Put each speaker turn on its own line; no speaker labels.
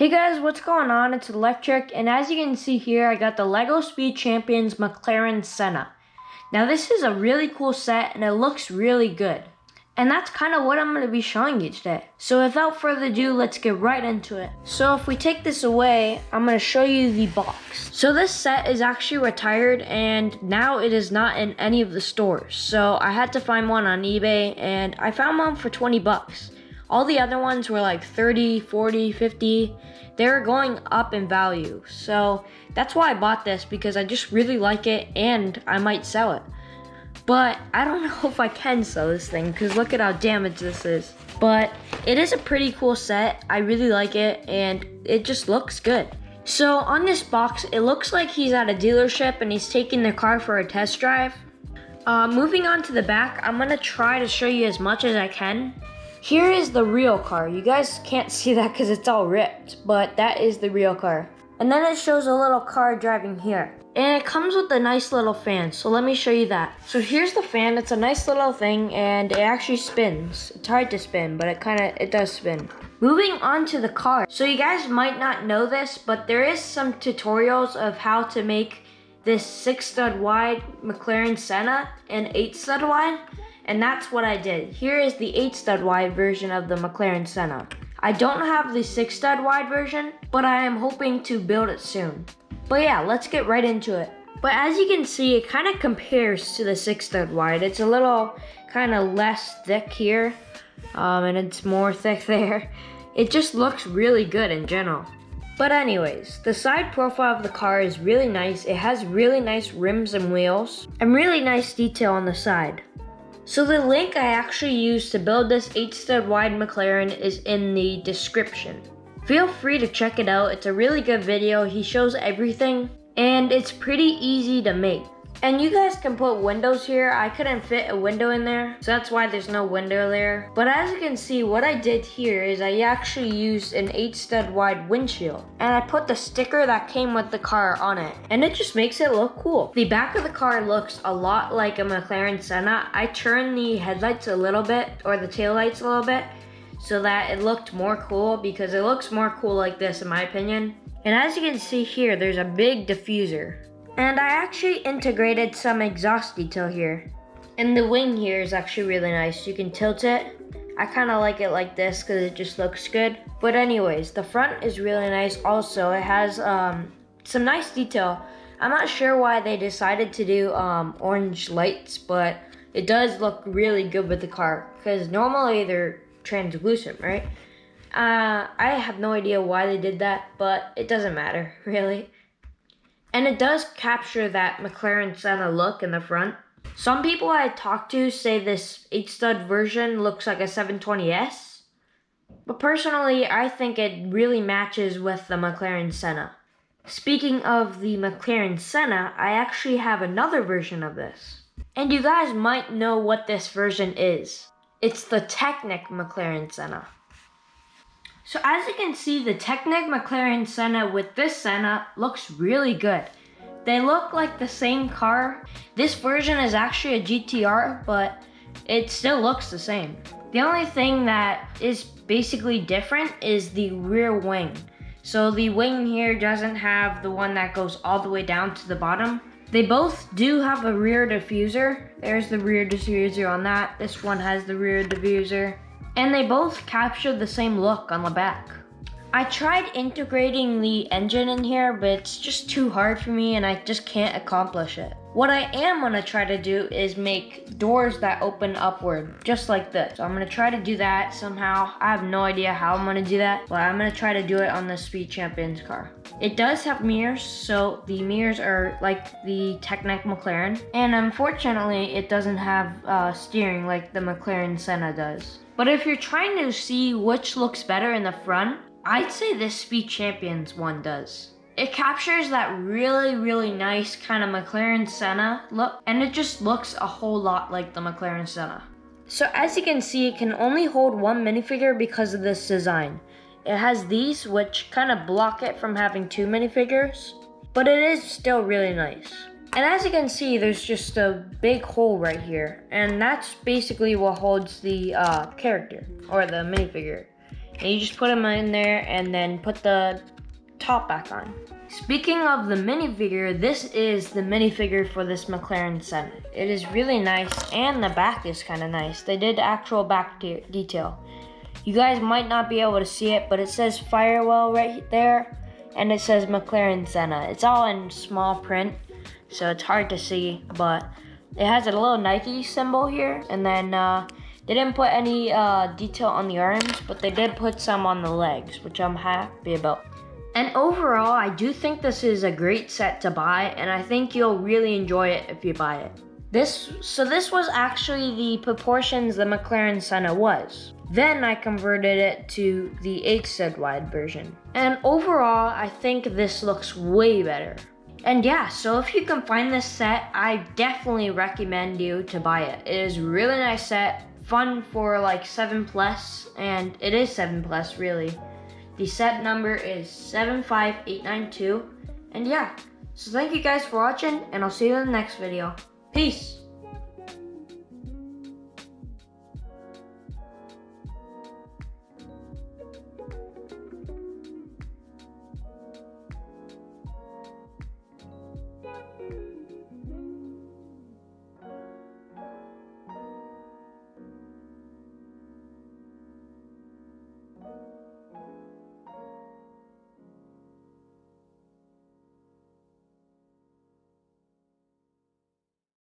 Hey guys, what's going on? It's Electric, and as you can see here, I got the LEGO Speed Champions McLaren Senna. Now this is a really cool set, and it looks really good. And that's kind of what I'm going to be showing you today. So without further ado, let's get right into it. So if we take this away, I'm going to show you the box. So this set is actually retired, and now it is not in any of the stores. So I had to find one on eBay, and I found one for 20 bucks. All the other ones were like 30, 40, 50. They were going up in value. So that's why I bought this, because I just really like it and I might sell it. But I don't know if I can sell this thing, because look at how damaged this is. But it is a pretty cool set. I really like it, and it just looks good. So on this box, it looks like he's at a dealership and he's taking the car for a test drive. Moving on to the back, I'm gonna try to show you as much as I can. Here is the real car. You guys can't see that because it's all ripped, but that is the real car. And then it shows a little car driving here. And it comes with a nice little fan, so let me show you that. So here's the fan. It's a nice little thing, and it actually spins. It's hard to spin, but it does spin. Moving on to the car. So you guys might not know this, but there is some tutorials of how to make this 6-stud wide McLaren Senna and 8-stud wide. And that's what I did. Here is the 8-stud wide version of the McLaren Senna. I don't have the 6-stud wide version, but I am hoping to build it soon. But yeah, let's get right into it. But as you can see, it kind of compares to the 6-stud wide. It's a little kind of less thick here, and it's more thick there. It just looks really good in general. But anyways, the side profile of the car is really nice. It has really nice rims and wheels, and really nice detail on the side. So the link I actually used to build this 8-stud wide McLaren is in the description. Feel free to check it out. It's a really good video. He shows everything, and it's pretty easy to make. And you guys can put windows here. I couldn't fit a window in there, so that's why there's no window there. But as you can see, what I did here is I actually used an 8-stud wide windshield, and I put the sticker that came with the car on it, and it just makes it look cool. The back of the car looks a lot like a McLaren Senna. I turned the headlights a little bit, or the taillights a little bit, so that it looked more cool, because it looks more cool like this in my opinion. And as you can see here, there's a big diffuser. And I actually integrated some exhaust detail here. And the wing here is actually really nice. You can tilt it. I kind of like it like this because it just looks good. But anyways, the front is really nice also. It has some nice detail. I'm not sure why they decided to do orange lights, but it does look really good with the car, because normally they're translucent, right? I have no idea why they did that, but it doesn't matter, really. And it does capture that McLaren Senna look in the front. Some people I talked to say this 8-stud version looks like a 720S. But personally, I think it really matches with the McLaren Senna. Speaking of the McLaren Senna, I actually have another version of this. And you guys might know what this version is. It's the Technic McLaren Senna. So as you can see, the Technic McLaren Senna with this Senna looks really good. They look like the same car. This version is actually a GTR, but it still looks the same. The only thing that is basically different is the rear wing. So the wing here doesn't have the one that goes all the way down to the bottom. They both do have a rear diffuser. There's the rear diffuser on that. This one has the rear diffuser. And they both capture the same look on the back. I tried integrating the engine in here, but it's just too hard for me and I just can't accomplish it. What I am gonna try to do is make doors that open upward, just like this. So I'm gonna try to do that somehow. I have no idea how I'm gonna do that, but I'm gonna try to do it on the Speed Champions car. It does have mirrors, so the mirrors are like the Technic McLaren. And unfortunately, it doesn't have steering like the McLaren Senna does. But if you're trying to see which looks better in the front, I'd say this Speed Champions one does. It captures that really, really nice kind of McLaren Senna look, and it just looks a whole lot like the McLaren Senna. So as you can see, it can only hold one minifigure because of this design. It has these, which kind of block it from having two minifigures, but it is still really nice. And as you can see, there's just a big hole right here, and that's basically what holds the character, or the minifigure. And you just put them in there and then put the top back on. Speaking of the minifigure, this is the minifigure for this McLaren Senna. It is really nice, and the back is kind of nice. They did actual back detail. You guys might not be able to see it, but it says Firewell right there, and it says McLaren Senna. It's all in small print, so it's hard to see, but it has a little Nike symbol here, and then they didn't put any detail on the arms, but they did put some on the legs, which I'm happy about. And overall, I do think this is a great set to buy, and I think you'll really enjoy it if you buy it. This was actually the proportions the McLaren Senna was. Then I converted it to the 8 wide version. And overall, I think this looks way better. And yeah, so if you can find this set, I definitely recommend you to buy it. It is a really nice set, fun for like 7+, and it is 7+, really. The set number is 75892, and yeah, so thank you guys for watching, and I'll see you in the next video. Peace!